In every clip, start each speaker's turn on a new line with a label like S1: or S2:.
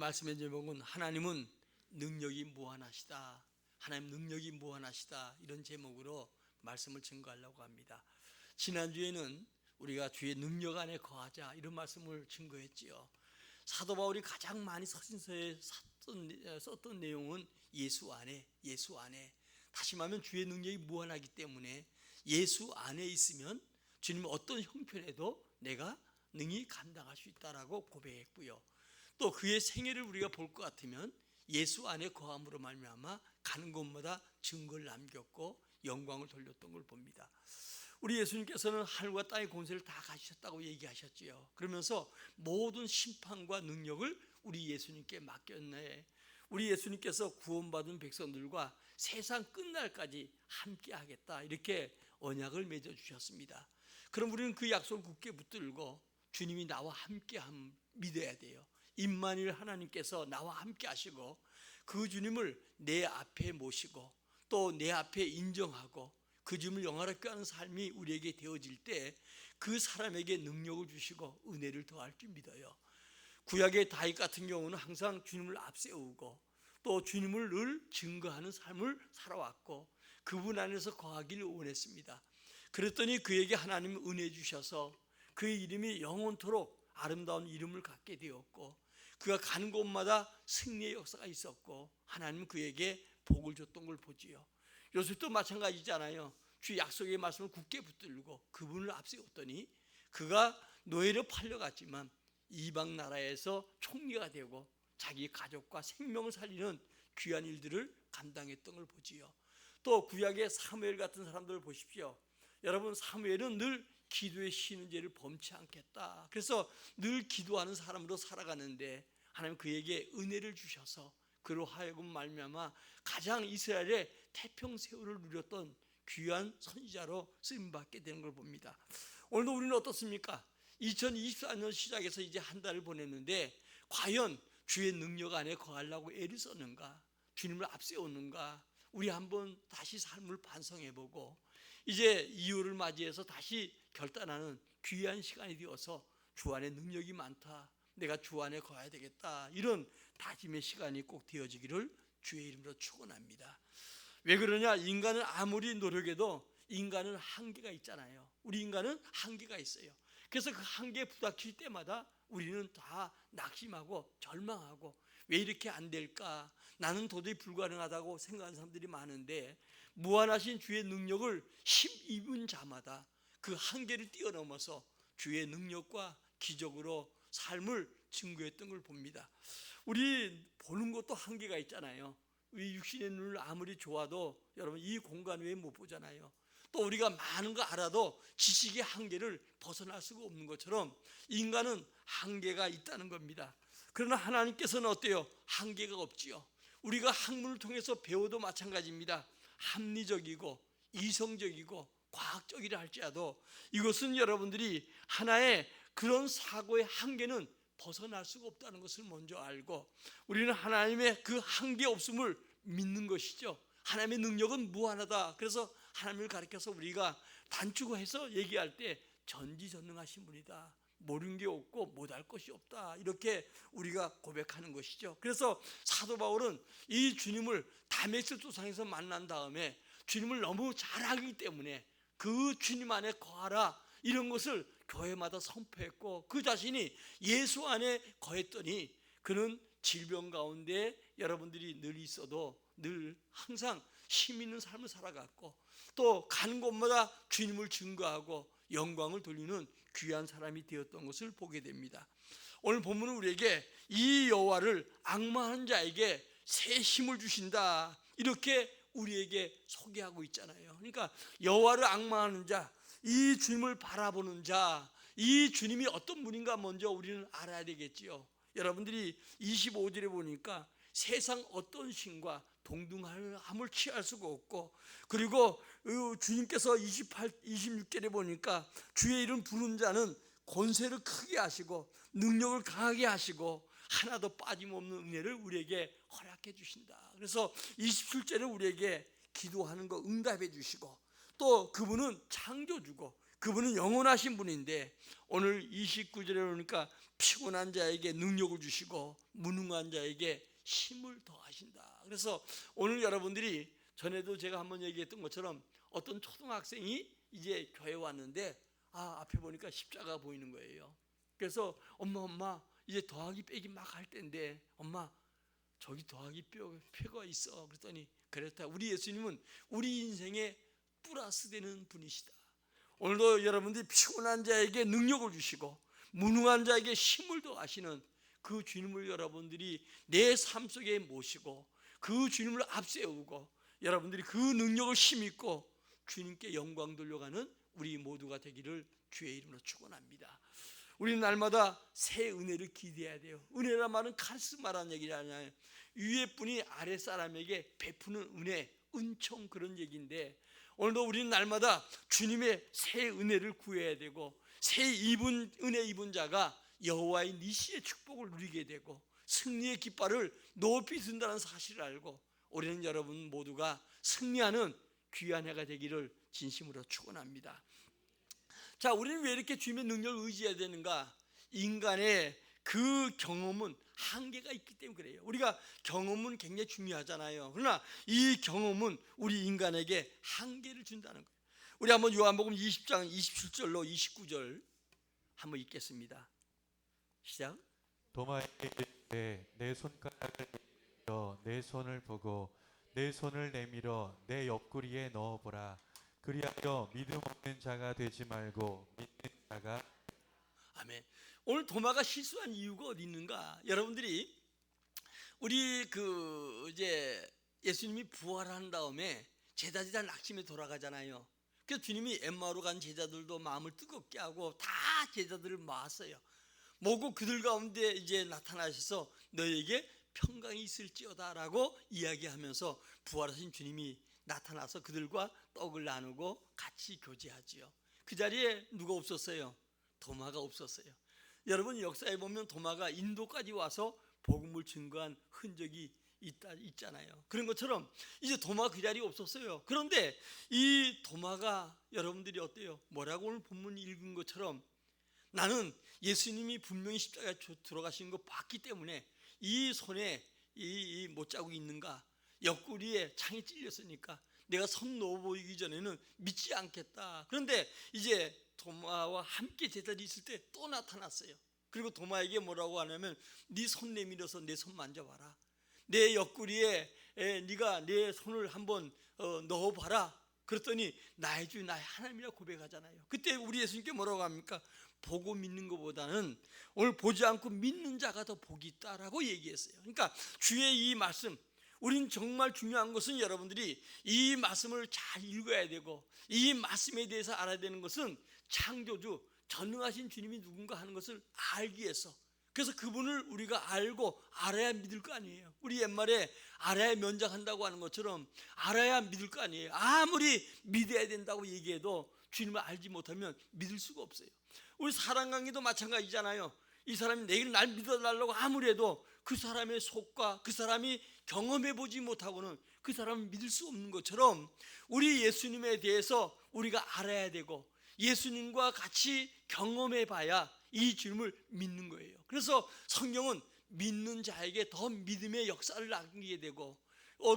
S1: 말씀의 제목은 하나님은 능력이 무한하시다. 하나님 능력이 무한하시다. 이런 제목으로 말씀을 증거하려고 합니다. 지난주에는 우리가 주의 능력 안에 거하자 이런 말씀을 증거했지요. 사도 바울이 가장 많이 서신서에 썼던 내용은 예수 안에. 다시 말하면 주의 능력이 무한하기 때문에 예수 안에 있으면 주님 어떤 형편에도 내가 능히 감당할 수 있다라고 고백했고요. 또 그의 생애를 우리가 볼 것 같으면 예수 안에 거함으로 말미암아 가는 곳마다 증거를 남겼고 영광을 돌렸던 걸 봅니다. 우리 예수님께서는 하늘과 땅의 권세를 다 가지셨다고 얘기하셨지요. 그러면서 모든 심판과 능력을 우리 예수님께 맡겼네. 우리 예수님께서 구원받은 백성들과 세상 끝날까지 함께 하겠다, 이렇게 언약을 맺어주셨습니다. 그럼 우리는 그 약속을 굳게 붙들고 주님이 나와 함께함 믿어야 돼요. 임마누엘 하나님께서 나와 함께 하시고 그 주님을 내 앞에 모시고 또 내 앞에 인정하고 그 주님을 영화롭게 하는 삶이 우리에게 되어질 때 그 사람에게 능력을 주시고 은혜를 더할 줄 믿어요. 구약의 다윗 같은 경우는 항상 주님을 앞세우고 또 주님을 늘 증거하는 삶을 살아왔고 그분 안에서 거하기를 원했습니다. 그랬더니 그에게 하나님은 은혜 주셔서 그의 이름이 영원토록 아름다운 이름을 갖게 되었고 그가 가는 곳마다 승리의 역사가 있었고 하나님은 그에게 복을 줬던 걸 보지요. 요셉도 마찬가지잖아요. 주 약속의 말씀을 굳게 붙들고 그분을 앞세웠더니 그가 노예로 팔려갔지만 이방 나라에서 총리가 되고 자기 가족과 생명을 살리는 귀한 일들을 감당했던 걸 보지요. 또 구약의 사무엘 같은 사람들을 보십시오. 여러분, 사무엘은 늘 기도에 쉬는 죄를 범치 않겠다. 그래서 늘 기도하는 사람으로 살아가는데 하나님 그에게 은혜를 주셔서 그로 하여금 말미암아 가장 이스라엘의 태평세월을 누렸던 귀한 선지자로 쓰임받게 되는 걸 봅니다. 오늘도 우리는 어떻습니까? 2024년 시작해서 이제 한 달을 보냈는데 과연 주의 능력 안에 거하려고 애를 썼는가? 주님을 앞세웠는가? 우리 한번 다시 삶을 반성해보고 이제 2월을 맞이해서 다시 결단하는 귀한 시간이 되어서 주 안에 능력이 많다, 내가 주 안에 거해야 되겠다, 이런 다짐의 시간이 꼭 되어지기를 주의 이름으로 축원합니다. 왜 그러냐? 인간은 아무리 노력해도 인간은 한계가 있잖아요. 우리 인간은 한계가 있어요. 그래서 그 한계에 부닥칠 때마다 우리는 다 낙심하고 절망하고 왜 이렇게 안 될까? 나는 도저히 불가능하다고 생각하는 사람들이 많은데 무한하신 주의 능력을 힘입은 자마다 그 한계를 뛰어넘어서 주의 능력과 기적으로 삶을 증거했던 걸 봅니다. 우리 보는 것도 한계가 있잖아요. 우리 육신의 눈을 아무리 좋아도 여러분 이 공간 외에 못 보잖아요. 또 우리가 많은 거 알아도 지식의 한계를 벗어날 수가 없는 것처럼 인간은 한계가 있다는 겁니다. 그러나 하나님께서는 어때요? 한계가 없지요. 우리가 학문을 통해서 배워도 마찬가지입니다. 합리적이고 이성적이고 과학적이라 할지라도 이것은 여러분들이 하나의 그런 사고의 한계는 벗어날 수가 없다는 것을 먼저 알고 우리는 하나님의 그 한계 없음을 믿는 것이죠. 하나님의 능력은 무한하다. 그래서 하나님을 가리켜서 우리가 단축해서 얘기할 때 전지전능하신 분이다, 모르는 게 없고 못할 것이 없다, 이렇게 우리가 고백하는 것이죠. 그래서 사도 바울은 이 주님을 다메섹 도상에서 만난 다음에 주님을 너무 잘 알기 때문에 그 주님 안에 거하라, 이런 것을 교회마다 선포했고 그 자신이 예수 안에 거했더니 그는 질병 가운데 여러분들이 늘 있어도 늘 항상 힘 있는 삶을 살아갔고 또 가는 곳마다 주님을 증거하고 영광을 돌리는 귀한 사람이 되었던 것을 보게 됩니다. 오늘 본문은 우리에게 이 여호와를 앙망하는 자에게 새 힘을 주신다, 이렇게 우리에게 소개하고 있잖아요. 그러니까 여호와를 앙망하는 자, 이 주님을 바라보는 자, 이 주님이 어떤 분인가 먼저 우리는 알아야 되겠지요. 여러분들이 25절에 보니까 세상 어떤 신과 동등함을 취할 수가 없고, 그리고 주님께서 26절에 보니까 주의 이름 부르는 자는 권세를 크게 하시고 능력을 강하게 하시고 하나도 빠짐없는 은혜를 우리에게 허락해 주신다. 그래서 27절에 우리에게 기도하는 거 응답해 주시고 또 그분은 창조주고 그분은 영원하신 분인데 오늘 29절에 보니까 피곤한 자에게 능력을 주시고 무능한 자에게 힘을 더하신다. 그래서 오늘 여러분들이 전에도 제가 한번 얘기했던 것처럼 어떤 초등학생이 이제 교회 왔는데 앞에 보니까 십자가 보이는 거예요. 그래서 엄마 이제 더하기 빼기 막 할 때인데 엄마 저기 더하기 표가 있어. 그랬더니 그렇다. 우리 예수님은 우리 인생에 플러스 되는 분이시다. 오늘도 여러분들이 피곤한 자에게 능력을 주시고 무능한 자에게 힘을 더하시는 그 주님을 여러분들이 내 삶 속에 모시고 그 주님을 앞세우고 여러분들이 그 능력을 힘입고 주님께 영광 돌려가는 우리 모두가 되기를 주의 이름으로 축원합니다. 우리는 날마다 새 은혜를 기대해야 돼요. 은혜란 말은 카리스마라는 얘기지 않아요. 위에 분이 아래 사람에게 베푸는 은혜, 은총 그런 얘기인데 오늘도 우리는 날마다 주님의 새 은혜를 구해야 되고 새 은혜 입은 자가 여호와의 니시의 축복을 누리게 되고 승리의 깃발을 높이 든다는 사실을 알고 우리는 여러분 모두가 승리하는 귀한 해가 되기를 진심으로 축원합니다. 자, 우리는 왜 이렇게 주님의 능력을 의지해야 되는가? 인간의 그 경험은 한계가 있기 때문에 그래요. 우리가 경험은 굉장히 중요하잖아요. 그러나 이 경험은 우리 인간에게 한계를 준다는 거예요. 우리 한번 요한복음 20장 27절로 29절 한번 읽겠습니다. 시작.
S2: 도마에게 내 손가락을 내밀어 내 손을 보고 내 손을 내밀어 내 옆구리에 넣어보라. 그리하여 믿음 없는 자가 되지 말고 믿는 자가.
S1: 아멘. 오늘 도마가 실수한 이유가 어디 있는가? 여러분들이 우리 이제 예수님이 부활한 다음에 제자들이 낙심에 돌아가잖아요. 그래서 주님이 엠마오로 간 제자들도 마음을 뜨겁게 하고 다 제자들을 모았어요. 모고 그들 가운데 이제 나타나셔서 너에게 평강이 있을지어다라고 이야기하면서 부활하신 주님이 나타나서 그들과 떡을 나누고 같이 교제하지요. 그 자리에 누가 없었어요? 도마가 없었어요. 여러분 역사에 보면 도마가 인도까지 와서 복음을 증거한 흔적이 있잖아요. 그런 것처럼 이제 도마가 그 자리에 없었어요. 그런데 이 도마가 여러분들이 어때요? 뭐라고 오늘 본문 읽은 것처럼 나는 예수님이 분명히 십자가에 들어가신 거 봤기 때문에 이 손에 이 못자국이 있는가, 옆구리에 창이 찔렸으니까 내가 손 넣어 보이기 전에는 믿지 않겠다. 그런데 이제 도마와 함께 제자들이 있을 때 또 나타났어요. 그리고 도마에게 뭐라고 하냐면 네 손 내밀어서 내 손 만져봐라. 내 옆구리에 네가 내 손을 한번 넣어봐라. 그랬더니 나의 주 나의 하나님이라 고백하잖아요. 그때 우리 예수님께 뭐라고 합니까? 보고 믿는 것보다는 오늘 보지 않고 믿는 자가 더 복이 있다라고 얘기했어요. 그러니까 주의 이 말씀, 우린 정말 중요한 것은 여러분들이 이 말씀을 잘 읽어야 되고 이 말씀에 대해서 알아야 되는 것은 창조주 전능하신 주님이 누군가 하는 것을 알기 위해서, 그래서 그분을 우리가 알고 알아야 믿을 거 아니에요. 우리 옛말에 알아야 면장한다고 하는 것처럼 알아야 믿을 거 아니에요. 아무리 믿어야 된다고 얘기해도 주님을 알지 못하면 믿을 수가 없어요. 우리 사랑관계도 마찬가지잖아요. 이 사람이 내일 날 믿어달라고 아무리 해도 그 사람의 속과 그 사람이 경험해보지 못하고는 그 사람을 믿을 수 없는 것처럼 우리 예수님에 대해서 우리가 알아야 되고 예수님과 같이 경험해봐야 이 주님을 믿는 거예요. 그래서 성경은 믿는 자에게 더 믿음의 역사를 남기게 되고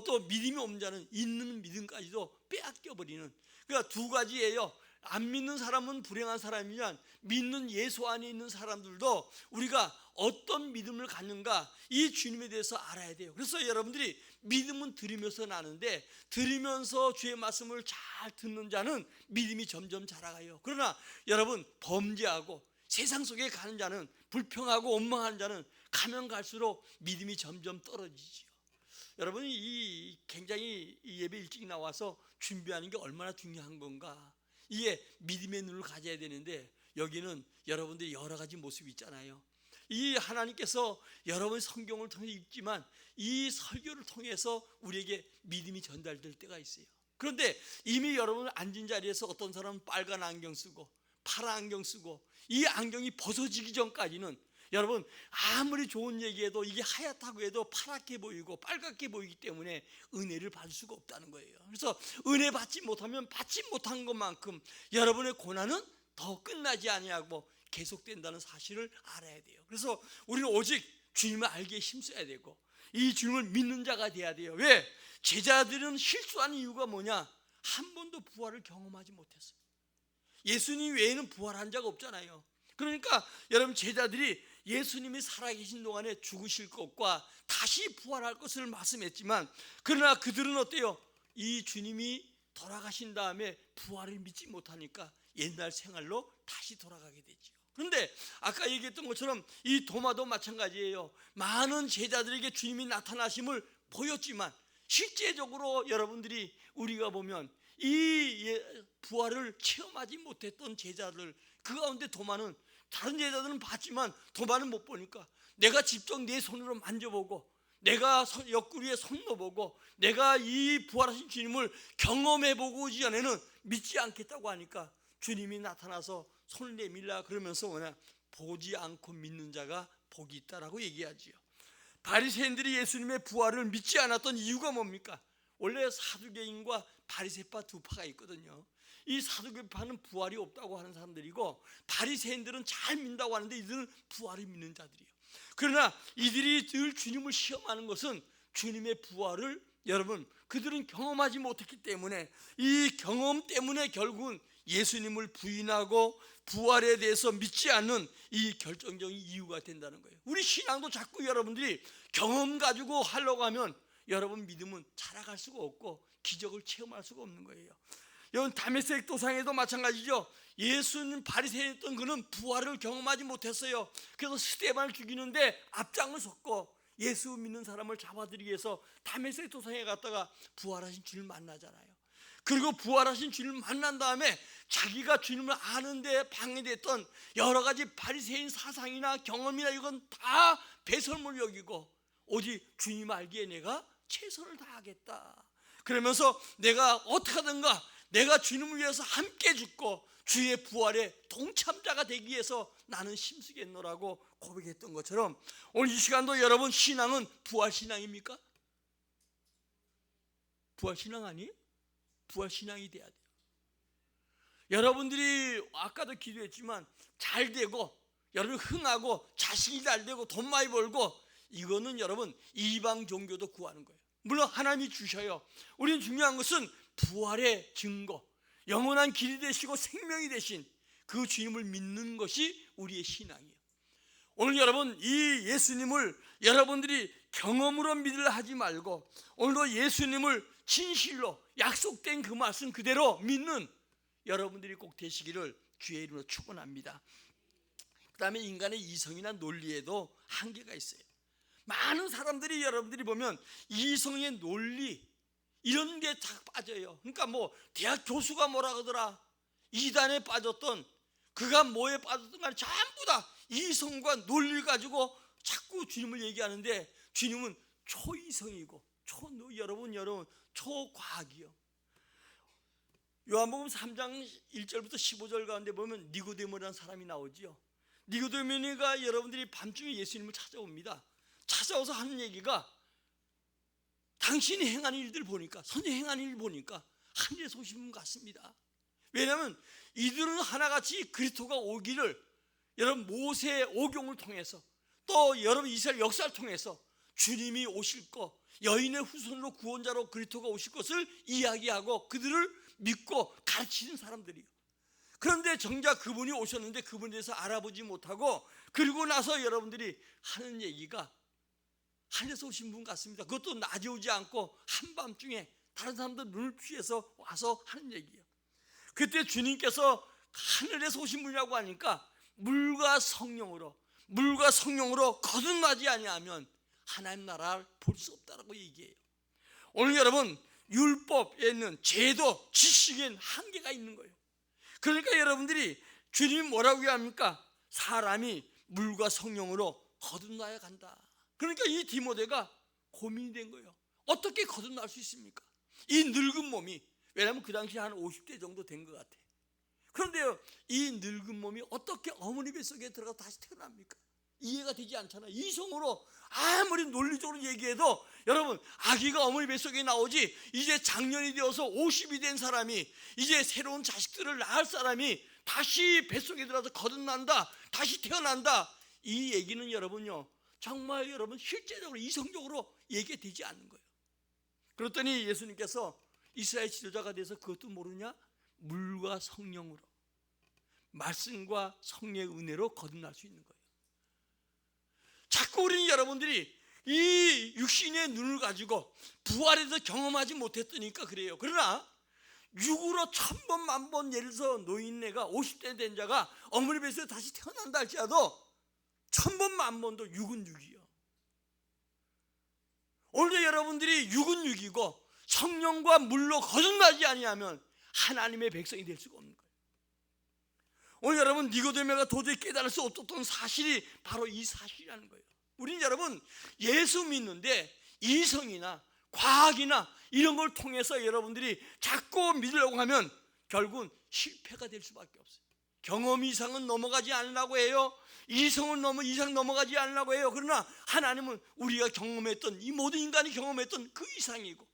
S1: 또 믿음이 없는 자는 있는 믿음까지도 빼앗겨버리는, 그러니까 두 가지예요. 안 믿는 사람은 불행한 사람이지만 믿는 예수 안에 있는 사람들도 우리가 어떤 믿음을 갖는가 이 주님에 대해서 알아야 돼요. 그래서 여러분들이 믿음은 들으면서 나는데 들으면서 주의 말씀을 잘 듣는 자는 믿음이 점점 자라가요. 그러나 여러분 범죄하고 세상 속에 가는 자는, 불평하고 원망하는 자는 가면 갈수록 믿음이 점점 떨어지죠. 여러분이 이 굉장히 이 예배 일찍 나와서 준비하는 게 얼마나 중요한 건가. 이게 믿음의 눈을 가져야 되는데 여기는 여러분들이 여러 가지 모습이 있잖아요. 이 하나님께서 여러분 성경을 통해 읽지만 이 설교를 통해서 우리에게 믿음이 전달될 때가 있어요. 그런데 이미 여러분 앉은 자리에서 어떤 사람은 빨간 안경 쓰고 파란 안경 쓰고 이 안경이 벗어지기 전까지는 여러분 아무리 좋은 얘기해도 이게 하얗다고 해도 파랗게 보이고 빨갛게 보이기 때문에 은혜를 받을 수가 없다는 거예요. 그래서 은혜 받지 못하면 받지 못한 것만큼 여러분의 고난은 더 끝나지 아니하고 계속된다는 사실을 알아야 돼요. 그래서 우리는 오직 주님을 알기에 힘써야 되고 이 주님을 믿는 자가 돼야 돼요. 왜? 제자들은 실수한 이유가 뭐냐? 한 번도 부활을 경험하지 못했어요. 예수님 외에는 부활한 자가 없잖아요. 그러니까 여러분, 제자들이 예수님이 살아계신 동안에 죽으실 것과 다시 부활할 것을 말씀했지만, 그러나 그들은 어때요? 이 주님이 돌아가신 다음에 부활을 믿지 못하니까 옛날 생활로 다시 돌아가게 되죠. 그런데 아까 얘기했던 것처럼 이 도마도 마찬가지예요. 많은 제자들에게 주님이 나타나심을 보였지만 실제적으로 여러분들이 우리가 보면 이 부활을 체험하지 못했던 제자들, 그 가운데 도마는, 다른 제자들은 봤지만 도마는 못 보니까, 내가 직접 내 손으로 만져보고 내가 옆구리에 손 넣어보고 내가 이 부활하신 주님을 경험해보고 오지 전에는 믿지 않겠다고 하니까 주님이 나타나서 손을 내밀라 그러면서 뭐냐? 보지 않고 믿는 자가 복이 있다라고 얘기하지요. 바리새인들이 예수님의 부활을 믿지 않았던 이유가 뭡니까? 원래 사두개인과 바리새파 두 파가 있거든요. 이 사두개파는 부활이 없다고 하는 사람들이고, 바리새인들은 잘 믿는다고 하는데 이들은 부활을 믿는 자들이에요. 그러나 이들이 늘 주님을 시험하는 것은 주님의 부활을, 여러분, 그들은 경험하지 못했기 때문에, 이 경험 때문에 결국은 예수님을 부인하고 부활에 대해서 믿지 않는 이 결정적인 이유가 된다는 거예요. 우리 신앙도 자꾸 여러분들이 경험 가지고 하려고 하면 여러분 믿음은 자라갈 수가 없고 기적을 체험할 수가 없는 거예요. 여러분, 다메섹 도상에도 마찬가지죠. 예수님 바리새인이었던 그는 부활을 경험하지 못했어요. 그래서 스데반을 죽이는데 앞장을 섰고 예수 믿는 사람을 잡아들이기 위해서 다메섹 도상에 갔다가 부활하신 주님을 만나잖아요. 그리고 부활하신 주님을 만난 다음에 자기가 주님을 아는데 방해됐던 여러 가지 바리새인 사상이나 경험이나 이건 다 배설물 여기고 오직 주님 알기에 내가 최선을 다하겠다. 그러면서 내가 어떻게 하든가 내가 주님을 위해서 함께 죽고 주의 부활에 동참자가 되기 위해서 나는 힘쓰겠노라고 고백했던 것처럼, 오늘 이 시간도 여러분, 신앙은 부활신앙입니까? 부활신앙 아니에요? 부활신앙이 돼야 돼요. 여러분들이 아까도 기도했지만 잘 되고 여러분 흥하고 자식이 잘 되고 돈 많이 벌고, 이거는 여러분 이방 종교도 구하는 거예요. 물론 하나님이 주셔요. 우리는 중요한 것은 부활의 증거, 영원한 길이 되시고 생명이 되신 그 주님을 믿는 것이 우리의 신앙이에요. 오늘 여러분, 이 예수님을 여러분들이 경험으로 믿으려 하지 말고 오늘도 예수님을 진실로 약속된 그 말씀 그대로 믿는 여러분들이 꼭 되시기를 주의 이름으로 축원합니다. 그 다음에 인간의 이성이나 논리에도 한계가 있어요. 많은 사람들이 여러분들이 보면 이성의 논리 이런 게 다 빠져요. 그러니까 뭐 대학 교수가 뭐라 그러더라, 이단에 빠졌던, 그가 뭐에 빠졌던 간에 전부 다 이성과 논리 가지고 자꾸 주님을 얘기하는데, 주님은 초이성이고 여러분 초과학이요. 요한복음 3장 1절부터 15절 가운데 보면 니고데모라는 사람이 나오지요. 니고데모가 여러분들이 밤중에 예수님을 찾아옵니다. 찾아와서 하는 얘기가, 당신이 행하는 일들 보니까, 선생님 행하는 일 보니까 하늘에서 오신 분 같습니다. 왜냐하면 이들은 하나같이 그리스도가 오기를, 여러분 모세의 오경을 통해서 또 여러분 이스라엘 역사를 통해서 주님이 오실 것, 여인의 후손으로 구원자로 그리스도가 오실 것을 이야기하고 그들을 믿고 가르치는 사람들이에요. 그런데 정작 그분이 오셨는데 그분에 대해서 알아보지 못하고, 그리고 나서 여러분들이 하는 얘기가 하늘에서 오신 분 같습니다. 그것도 낮에 오지 않고 한밤중에 다른 사람들 눈을 피해서 와서 하는 얘기예요. 그때 주님께서 하늘에서 오신 분이라고 하니까 물과 성령으로 거듭나지 아니하면 하나님 나라를 볼 수 없다라고 얘기해요. 오늘 여러분, 율법에 있는 제도, 지식엔 한계가 있는 거예요. 그러니까 여러분들이 주님이 뭐라고 합니까? 사람이 물과 성령으로 거듭나야 간다. 그러니까 이 디모데가 고민이 된 거예요. 어떻게 거듭날 수 있습니까? 이 늙은 몸이, 왜냐하면 그 당시에 한 50대 정도 된 것 같아. 그런데요, 이 늙은 몸이 어떻게 어머니 뱃속에 들어가서 다시 태어납니까? 이해가 되지 않잖아요. 이성으로 아무리 논리적으로 얘기해도, 여러분, 아기가 어머니 뱃속에 나오지, 이제 장년이 되어서 50이 된 사람이, 이제 새로운 자식들을 낳을 사람이 다시 뱃속에 들어가서 거듭난다, 다시 태어난다, 이 얘기는 여러분요 정말 여러분 실제적으로 이성적으로 얘기되지 않는 거예요. 그랬더니 예수님께서 이스라엘 지도자가 돼서 그것도 모르냐? 물과 성령으로, 말씀과 성령의 은혜로 거듭날 수 있는 거예요. 자꾸 우리는 여러분들이 이 육신의 눈을 가지고 부활해서 경험하지 못했으니까 그래요. 그러나 육으로 1000번 만번, 예를 들어서 노인네가 50대 된 자가 어머니 뱃에서 다시 태어난다 할지라도 1000번 만번도 육은 육이요. 오늘도 여러분들이 육은 육이고 성령과 물로 거듭나지 아니하면 하나님의 백성이 될 수가 없는 거예요. 오늘 여러분 니고데모가 도저히 깨달을 수 없었던 사실이 바로 이 사실이라는 거예요. 우리는 여러분 예수 믿는데 이성이나 과학이나 이런 걸 통해서 여러분들이 자꾸 믿으려고 하면 결국은 실패가 될 수밖에 없어요. 경험 이상은 넘어가지 않으려고 해요. 이성은 이상 넘어가지 않으려고 해요. 그러나 하나님은 우리가 경험했던, 이 모든 인간이 경험했던 그 이상이고,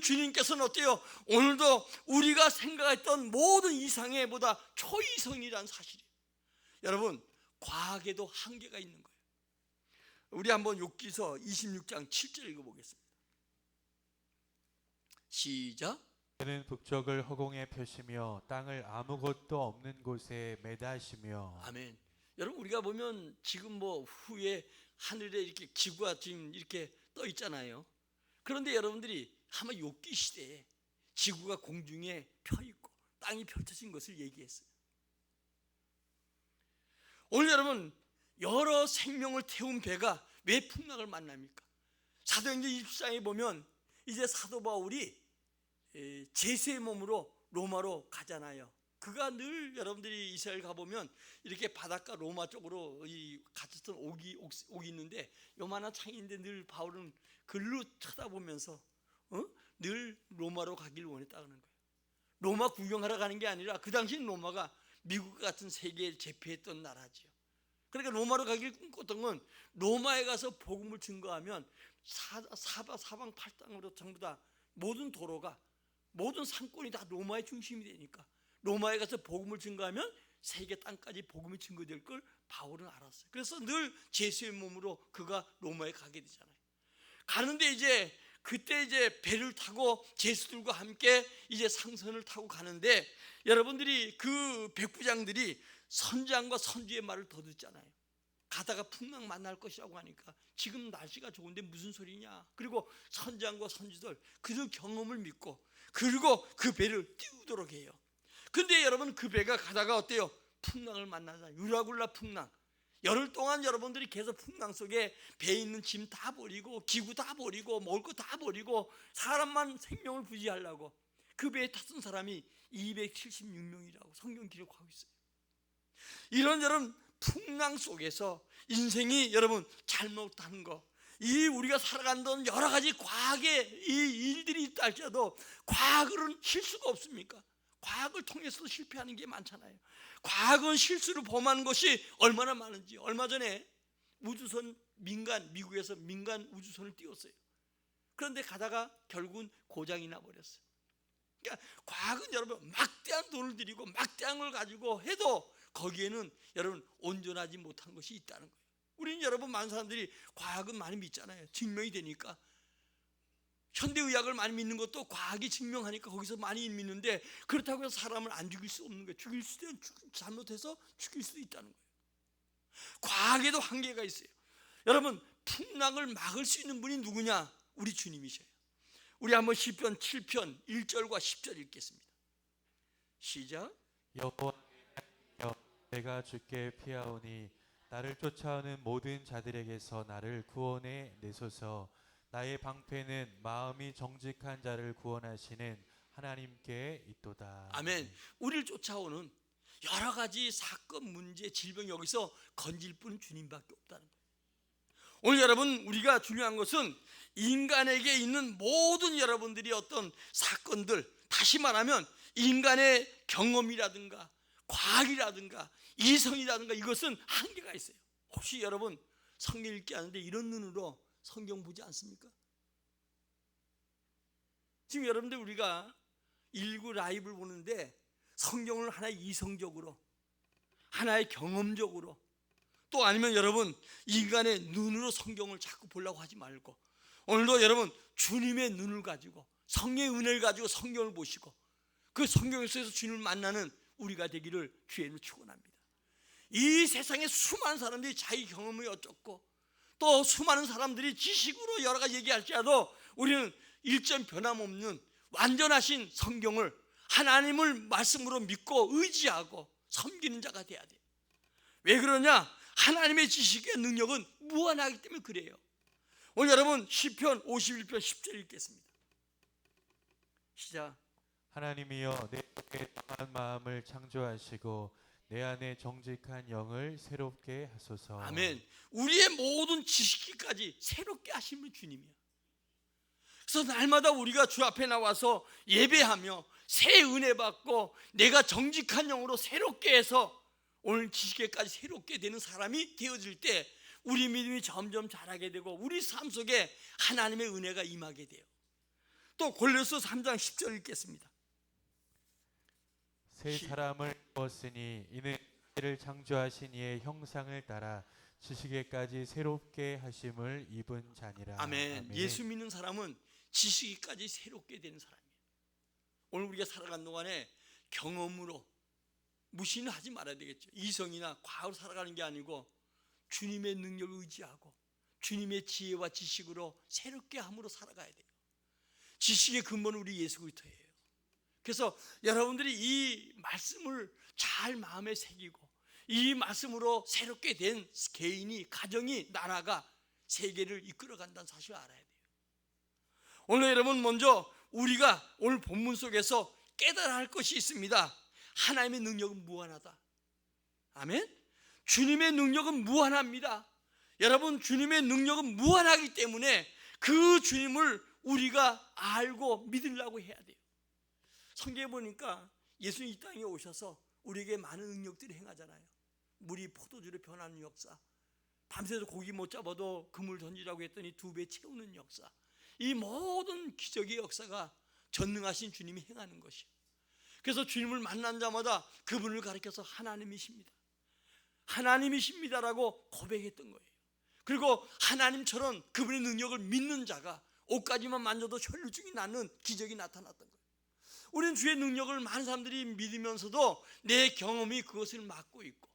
S1: 주님께서는 어때요? 오늘도 우리가 생각했던 모든 이상의 보다 초이성이라는 사실이에요. 여러분 과학에도 한계가 있는 거예요. 우리 한번 욥기서 26장 7절 읽어보겠습니다. 시작.
S2: 그는 북쪽을 허공에 펴시며 땅을 아무것도 없는 곳에 매다시며.
S1: 아멘. 여러분 우리가 보면 지금 뭐 후에 하늘에 이렇게 지구가 지금 이렇게 떠 있잖아요. 그런데 여러분들이 아마 욥기 시대에 지구가 공중에 펴 있고 땅이 펼쳐진 것을 얘기했어요. 오늘 여러분 여러 생명을 태운 배가 왜 풍랑을 만납니까? 사도행전 24장에 보면 이제 사도 바울이 제수의 몸으로 로마로 가잖아요. 그가 늘 여러분들이 이스라엘 가보면 이렇게 바닷가 로마 쪽으로 갇혔던 옥이 있는데 요만한 창인데 늘 바울은 글로 쳐다보면서 늘 로마로 가길 원했다는 거예요. 로마 구경하러 가는 게 아니라 그 당시 로마가 미국 같은 세계를 제패했던 나라지요. 그러니까 로마로 가길 꿈꿨던 건 로마에 가서 복음을 증거하면 사방 팔당으로 전부 다 모든 도로가, 모든 상권이 다 로마의 중심이 되니까 로마에 가서 복음을 증거하면 세계 땅까지 복음이 증거될 걸 바울은 알았어요. 그래서 늘 제수의 몸으로 그가 로마에 가게 되잖아요. 가는데 이제 그때 이제 배를 타고 제수들과 함께 이제 상선을 타고 가는데 여러분들이 그 백부장들이 선장과 선주의 말을 더 듣잖아요. 가다가 풍랑 만날 것이라고 하니까 지금 날씨가 좋은데 무슨 소리냐. 그리고 선장과 선주들 그들 경험을 믿고 그리고 그 배를 띄우도록 해요. 근데 여러분 그 배가 가다가 어때요? 풍랑을 만나잖아요. 유라굴라 풍랑. 열흘 동안 여러분들이 계속 풍랑 속에 배에 있는 짐 다 버리고 기구 다 버리고 먹을 거 다 버리고 사람만 생명을 부지하려고 그 배에 탔던 사람이 276명이라고 성경 기록하고 있어요. 이런 여러분 풍랑 속에서 인생이 여러분 잘못하는 거, 이 우리가 살아간다는 여러 가지 과학의 이 일들이 있다 할지라도 과학은 실수가 없습니까? 과학을 통해서도 실패하는 게 많잖아요. 과학은 실수를 범하는 것이 얼마나 많은지. 얼마 전에 우주선 미국에서 민간 우주선을 띄웠어요. 그런데 가다가 결국은 고장이 나버렸어요. 그러니까 과학은 여러분 막대한 돈을 들이고 막대한 걸 가지고 해도 거기에는 여러분 온전하지 못한 것이 있다는 거예요. 우리는 여러분 많은 사람들이 과학은 많이 믿잖아요. 증명이 되니까. 현대의학을 많이 믿는 것도 과학이 증명하니까 거기서 많이 믿는데 그렇다고 해서 사람을 안 죽일 수 없는 거예요. 죽일 수도 잘못해서 죽일 수도 있다는 거예요. 과학에도 한계가 있어요. 여러분 풍랑을 막을 수 있는 분이 누구냐? 우리 주님이셔요. 우리 한번 시편 7편 1절과 10절 읽겠습니다. 시작.
S2: 여호와 내가 주께 피하오니 나를 쫓아오는 모든 자들에게서 나를 구원해 내소서. 나의 방패는 마음이 정직한 자를 구원하시는 하나님께 있도다.
S1: 아멘. 우리를 쫓아오는 여러 가지 사건, 문제, 질병 여기서 건질 분은 주님밖에 없다는 거예요. 오늘 여러분 우리가 중요한 것은 인간에게 있는 모든 여러분들이 어떤 사건들, 다시 말하면 인간의 경험이라든가 과학이라든가 이성이라든가 이것은 한계가 있어요. 혹시 여러분 성경 읽기 하는데 이런 눈으로 성경 보지 않습니까? 지금 여러분들 우리가 119 라이브를 보는데 성경을 하나의 이성적으로, 하나의 경험적으로, 또 아니면 여러분 인간의 눈으로 성경을 자꾸 보려고 하지 말고 오늘도 여러분 주님의 눈을 가지고 성령의 은혜를 가지고 성경을 보시고 그 성경 속에서 주님을 만나는 우리가 되기를 주의 이름으로 축원합니다. 이 세상에 수많은 사람들이 자기 경험이 어쩌고 또 수많은 사람들이 지식으로 여러 가지 얘기할지라도 우리는 일점 변함없는 완전하신 성경을 하나님을 말씀으로 믿고 의지하고 섬기는 자가 돼야 돼요. 왜 그러냐? 하나님의 지식의 능력은 무한하기 때문에 그래요. 오늘 여러분 시편 51편 10절 읽겠습니다. 시작.
S2: 하나님이여 내 속에 강한 마음을 창조하시고 내 안에 정직한 영을 새롭게 하소서.
S1: 아멘. 우리의 모든 지식까지 새롭게 하시는 주님이야. 그래서 날마다 우리가 주 앞에 나와서 예배하며 새 은혜 받고 내가 정직한 영으로 새롭게 해서 오늘 지식에까지 새롭게 되는 사람이 되어질 때 우리 믿음이 점점 자라게 되고 우리 삶 속에 하나님의 은혜가 임하게 돼요. 또 골로새 3장 10절 읽겠습니다.
S2: 새 사람을 입었으니 이는 그를 창조하신 이의 형상을 따라 지식에까지 새롭게 하심을 입은 자니라.
S1: 아멘. 예수 믿는 사람은 지식에까지 새롭게 되는 사람이에요. 오늘 우리가 살아가는 동안에 경험으로 무시는 하지 말아야 되겠죠. 이성이나 과학으로 살아가는 게 아니고 주님의 능력을 의지하고 주님의 지혜와 지식으로 새롭게 함으로 살아가야 돼요. 지식의 근본은 우리 예수 그리스도예요. 그래서 여러분들이 이 말씀을 잘 마음에 새기고 이 말씀으로 새롭게 된 개인이, 가정이, 나라가 세계를 이끌어간다는 사실을 알아야 돼요. 오늘 여러분 먼저 우리가 오늘 본문 속에서 깨달아야 할 것이 있습니다. 하나님의 능력은 무한하다. 아멘. 주님의 능력은 무한합니다. 여러분 주님의 능력은 무한하기 때문에 그 주님을 우리가 알고 믿으려고 해야 돼요. 성경에 보니까 예수님 이 땅에 오셔서 우리에게 많은 능력들을 행하잖아요. 물이 포도주로 변하는 역사, 밤새도 고기 못 잡아도 그물 던지라고 했더니 2배 채우는 역사, 이 모든 기적의 역사가 전능하신 주님이 행하는 것이에요. 그래서 주님을 만난 자마다 그분을 가리켜서 하나님이십니다, 하나님이십니다라고 고백했던 거예요. 그리고 하나님처럼 그분의 능력을 믿는 자가 옷가지만 만져도 혈류증이 나는 기적이 나타났던 거예요. 우리는 주의 능력을 많은 사람들이 믿으면서도 내 경험이 그것을 막고 있고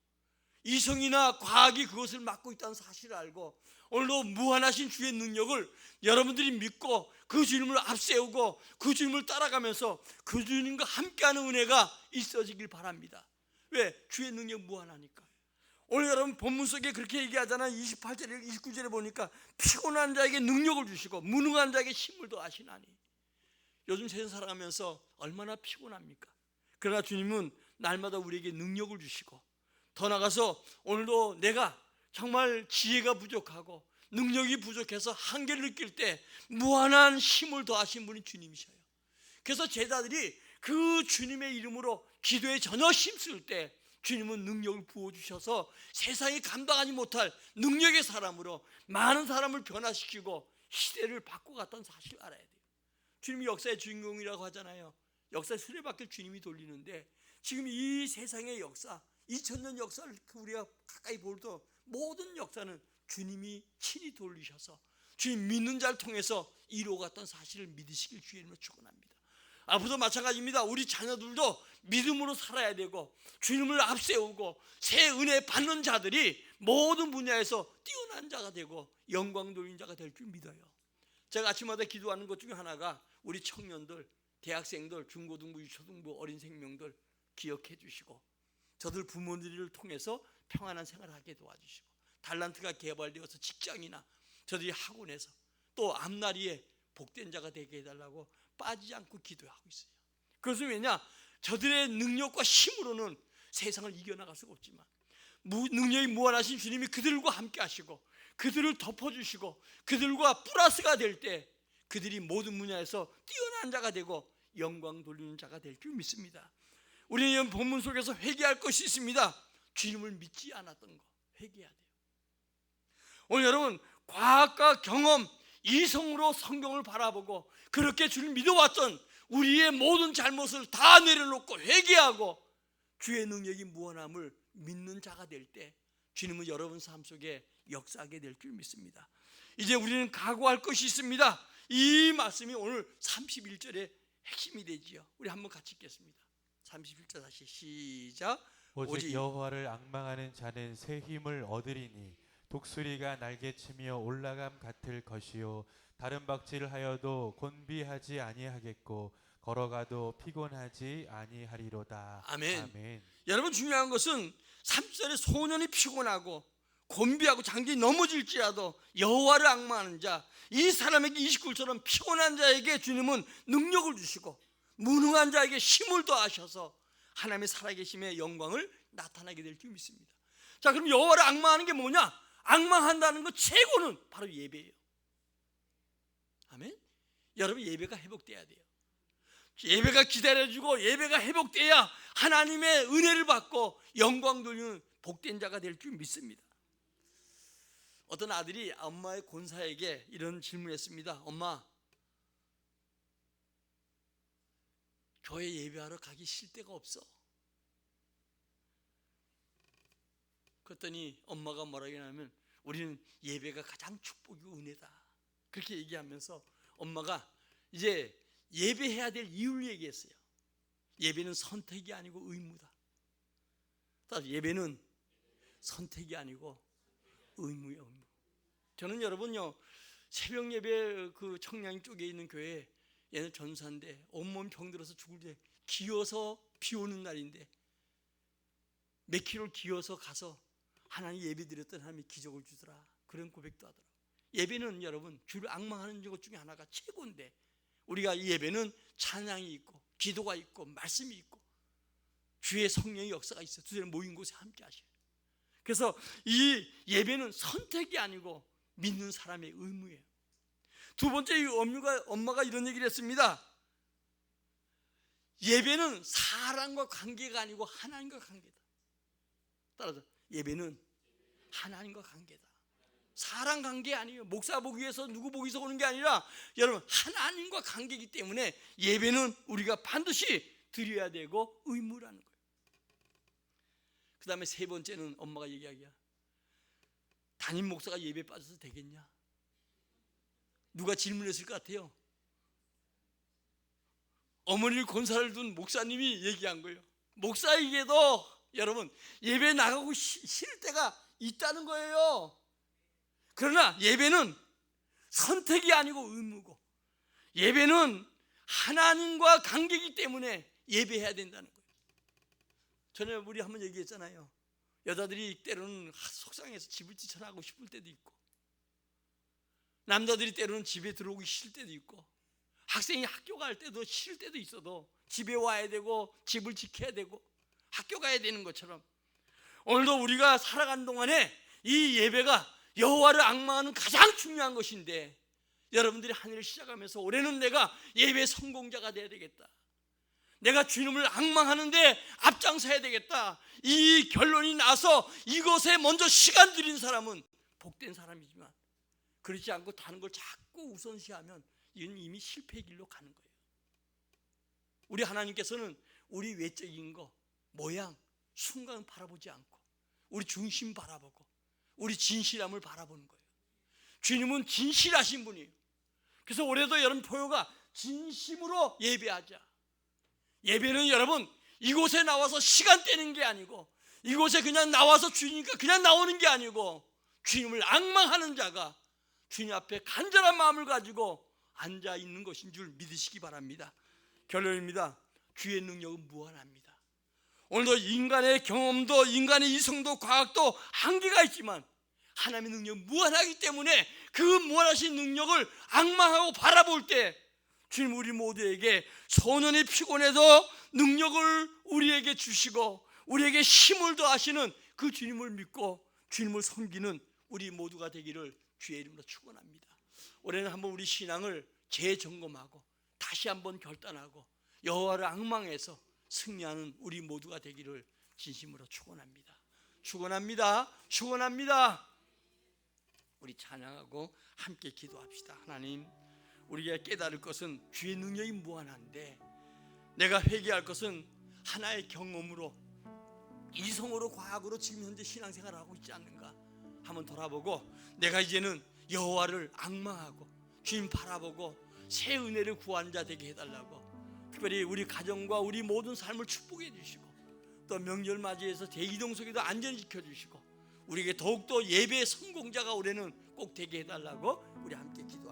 S1: 이성이나 과학이 그것을 막고 있다는 사실을 알고 오늘도 무한하신 주의 능력을 여러분들이 믿고 그 주님을 앞세우고 그 주님을 따라가면서 그 주님과 함께하는 은혜가 있어지길 바랍니다. 왜? 주의 능력 무한하니까. 오늘 여러분 본문 속에 그렇게 얘기하잖아요. 28절 29절에 보니까 피곤한 자에게 능력을 주시고 무능한 자에게 힘을 더하시나니. 요즘 세상 살아가면서 얼마나 피곤합니까? 그러나 주님은 날마다 우리에게 능력을 주시고 더 나아가서 오늘도 내가 정말 지혜가 부족하고 능력이 부족해서 한계를 느낄 때 무한한 힘을 더하신 분이 주님이셔요. 그래서 제자들이 그 주님의 이름으로 기도에 전혀 힘쓸 때 주님은 능력을 부어주셔서 세상이 감당하지 못할 능력의 사람으로 많은 사람을 변화시키고 시대를 바꿔갔다는 사실을 알아야 돼요. 주님이 역사의 주인공이라고 하잖아요. 역사의 수레바퀴를 주님이 돌리는데 지금 이 세상의 역사 2000년 역사를 우리가 가까이 볼도 모든 역사는 주님이 친히 돌리셔서 주님 믿는 자를 통해서 이루어갔던 사실을 믿으시길 주의 이름으로 축원합니다. 앞으로도 마찬가지입니다. 우리 자녀들도 믿음으로 살아야 되고 주님을 앞세우고 새 은혜 받는 자들이 모든 분야에서 뛰어난 자가 되고 영광 돌리는 자가 될 줄 믿어요. 제가 아침마다 기도하는 것 중에 하나가 우리 청년들, 대학생들, 중고등부, 유초등부, 어린 생명들 기억해 주시고 저들 부모들을 통해서 평안한 생활을 하게 도와주시고 달란트가 개발되어서 직장이나 저들이 학원에서 또 앞날에 복된 자가 되게 해달라고 빠지지 않고 기도하고 있어요. 그것은 왜냐? 저들의 능력과 힘으로는 세상을 이겨나갈 수가 없지만 능력이 무한하신 주님이 그들과 함께 하시고 그들을 덮어주시고 그들과 플러스가 될 때 그들이 모든 분야에서 뛰어난 자가 되고 영광 돌리는 자가 될 줄 믿습니다. 우리는 본문 속에서 회개할 것이 있습니다. 주님을 믿지 않았던 거 회개해야 돼요. 오늘 여러분 과학과 경험, 이성으로 성경을 바라보고 그렇게 주를 믿어왔던 우리의 모든 잘못을 다 내려놓고 회개하고 주의 능력이 무한함을 믿는 자가 될 때 주님은 여러분 삶 속에 역사하게 될 줄 믿습니다. 이제 우리는 각오할 것이 있습니다. 이 말씀이 오늘 31절의 핵심이 되지요. 우리 한번 같이 읽겠습니다. 31절 다시 시작.
S2: 오직 여호와를 앙망하는 자는 새 힘을 얻으리니 독수리가 날개치며 올라감 같을 것이요 다른 박질을 하여도 곤비하지 아니하겠고 걸어가도 피곤하지 아니하리로다.
S1: 아멘.
S2: 아멘.
S1: 여러분 중요한 것은 3절에 소년이 피곤하고 곤비하고 장기 넘어질지라도 여호와를 앙망하는 자, 이 사람에게 29절처럼 피곤한 자에게 주님은 능력을 주시고 무능한 자에게 힘을 더하셔서 하나님의 살아계심의 영광을 나타나게 될 줄 믿습니다. 자, 그럼 여호와를 앙망하는 게 뭐냐? 앙망한다는 것 최고는 바로 예배예요. 아멘. 여러분 예배가 회복돼야 돼요. 예배가 기다려주고 예배가 회복돼야 하나님의 은혜를 받고 영광 돌리는 복된 자가 될 줄 믿습니다. 어떤 아들이 엄마의 권사에게 이런 질문했습니다. 엄마, 교회 예배하러 가기 싫을 데가 없어. 그랬더니 엄마가 뭐라고 하냐면 우리는 예배가 가장 축복이고 은혜다. 그렇게 얘기하면서 엄마가 이제 예배해야 될 이유를 얘기했어요. 예배는 선택이 아니고 의무다. 예배는 선택이 아니고 의무예요. 의무. 저는 여러분요 새벽 예배 그 청량 쪽에 있는 교회 얘는 전사인데 온몸 병들어서 죽을 때 기어서 비 오는 날인데 몇 킬로를 기어서 가서 하나님 예배 드렸던 하나님이 기적을 주더라. 그런 고백도 하더라. 예배는 여러분 주를 앙망하는 것 중에 하나가 최고인데 우리가 이 예배는 찬양이 있고 기도가 있고 말씀이 있고 주의 성령의 역사가 있어요. 두 사람 모인 곳에 함께 하셔요. 그래서 이 예배는 선택이 아니고 믿는 사람의 의무예요. 두 번째 엄마가 이런 얘기를 했습니다. 예배는 사람과 관계가 아니고 하나님과 관계다. 따라서 예배는 하나님과 관계다. 사람 관계 아니에요. 목사 보기 위해서 누구 보기 위해서 오는 게 아니라 여러분 하나님과 관계이기 때문에 예배는 우리가 반드시 드려야 되고 의무라는 거예요. 그 다음에 세 번째는 엄마가 얘기하기야. 담임 목사가 예배 빠져서 되겠냐? 누가 질문했을 것 같아요? 어머니를 권사를 둔 목사님이 얘기한 거예요. 목사에게도 여러분 예배 나가고 싫을 때가 있다는 거예요. 그러나 예배는 선택이 아니고 의무고 예배는 하나님과 관계이기 때문에 예배해야 된다는 거예요. 전에 우리 한번 얘기했잖아요. 여자들이 때로는 속상해서 집을 뛰쳐나가고 싶을 때도 있고 남자들이 때로는 집에 들어오기 싫을 때도 있고 학생이 학교 갈 때도 싫을 때도 있어도 집에 와야 되고 집을 지켜야 되고 학교 가야 되는 것처럼 오늘도 우리가 살아가는 동안에 이 예배가 여호와를 앙망하는 가장 중요한 것인데 여러분들이 한 해를 시작하면서 올해는 내가 예배 성공자가 돼야 되겠다. 내가 주님을 앙망하는데 앞장서야 되겠다. 이 결론이 나서 이것에 먼저 시간 들인 사람은 복된 사람이지만 그렇지 않고 다른 걸 자꾸 우선시하면 이건 이미 실패의 길로 가는 거예요. 우리 하나님께서는 우리 외적인 거, 모양, 순간 바라보지 않고 우리 중심 바라보고 우리 진실함을 바라보는 거예요. 주님은 진실하신 분이에요. 그래서 올해도 여러분 포효가 진심으로 예배하자. 예배는 여러분 이곳에 나와서 시간 떼는 게 아니고 이곳에 그냥 나와서 주니까 그냥 나오는 게 아니고 주님을 앙망하는 자가 주님 앞에 간절한 마음을 가지고 앉아 있는 것인 줄 믿으시기 바랍니다. 결론입니다. 주의 능력은 무한합니다. 오늘도 인간의 경험도 인간의 이성도 과학도 한계가 있지만 하나님의 능력은 무한하기 때문에 그 무한하신 능력을 앙망하고 바라볼 때 주님 우리 모두에게 소년이 피곤해도 능력을 우리에게 주시고 우리에게 힘을 더하시는 그 주님을 믿고 주님을 섬기는 우리 모두가 되기를 주의 이름으로 축원합니다. 올해는 한번 우리 신앙을 재점검하고 다시 한번 결단하고 여호와를 앙망해서 승리하는 우리 모두가 되기를 진심으로 축원합니다. 축원합니다. 축원합니다. 우리 찬양하고 함께 기도합시다. 하나님, 우리가 깨달을 것은 주의 능력이 무한한데 내가 회개할 것은 하나의 경험으로 이성으로 과학으로 지금 현재 신앙생활을 하고 있지 않는가 한번 돌아보고 내가 이제는 여호와를 앙망하고 주님 바라보고 새 은혜를 구하는 자 되게 해달라고 특별히 우리 가정과 우리 모든 삶을 축복해 주시고 또 명절 맞이해서 대이동 속에도 안전히 지켜주시고 우리에게 더욱더 예배의 성공자가 올해는 꼭 되게 해달라고 우리 함께 기도합니다.